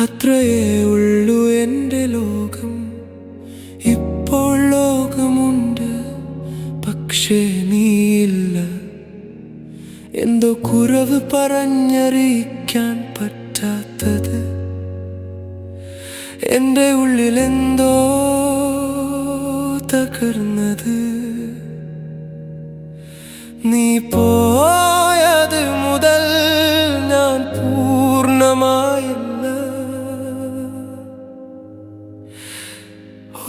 അത്രയേ ഉള്ളൂ എൻ്റെ ലോകം. ഇപ്പോൾ ലോകമുണ്ട്, പക്ഷേ നീയില്ല. എന്തോ കുറവ് പറഞ്ഞറിയിക്കാൻ പറ്റാത്തത്. എൻ്റെ ഉള്ളിലെന്തോ തകർന്നത്. നീ പോയത് മുതൽ ഞാൻ പൂർണ്ണമായില്ല.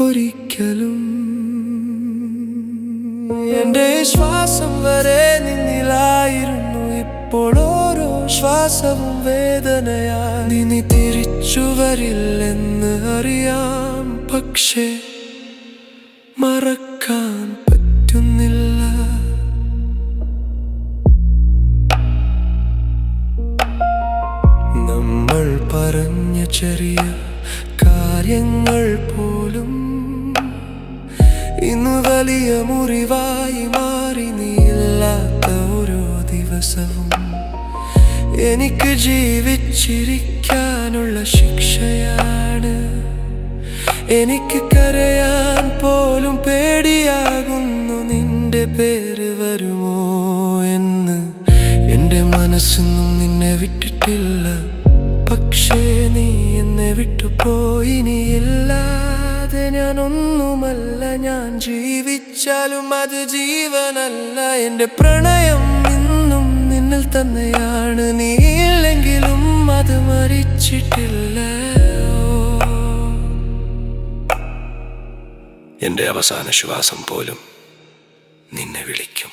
ഒരിക്കലും എൻ്റെ ശ്വാസം വരെ നിന്നിലായിരുന്നു. ഇപ്പോൾ ഓരോ ശ്വാസവും വേദനയായി. നീ തിരിച്ചു വരില്ലെന്ന് അറിയാം, പക്ഷേ മറക്കാൻ പറ്റുന്നില്ല. നമ്മൾ പറഞ്ഞ ചെറിയ കാര്യങ്ങൾ പോലും ഇന്ന് വലിയ മുറിവായി മാറി. നീയില്ലാത്ത ഓരോ ദിവസവും എനിക്ക് ജീവിച്ചിരിക്കാനുള്ള ശിക്ഷയാണ്. എനിക്ക് കരയാൻ പോലും പേടിയാകുന്നു. നിന്റെ പേര് വരുമോ എന്ന്. എൻ്റെ മനസ്സൊന്നും നിന്നെ വിട്ടിട്ടില്ല, പക്ഷേ നീ എന്നെ വിട്ടുപോയി. നീയില്ലാതെ ഞാനൊന്നുമല്ല. ഞാൻ ജീവിച്ചാലും അത് ജീവനല്ല. എൻ്റെ പ്രണയം ഇന്നും നിന്നിൽ തന്നെയാണ്. നീയില്ലെങ്കിലും അത് മരിച്ചിട്ടില്ല. എൻ്റെ അവസാന ശ്വാസം പോലും നിന്നെ വിളിക്കും.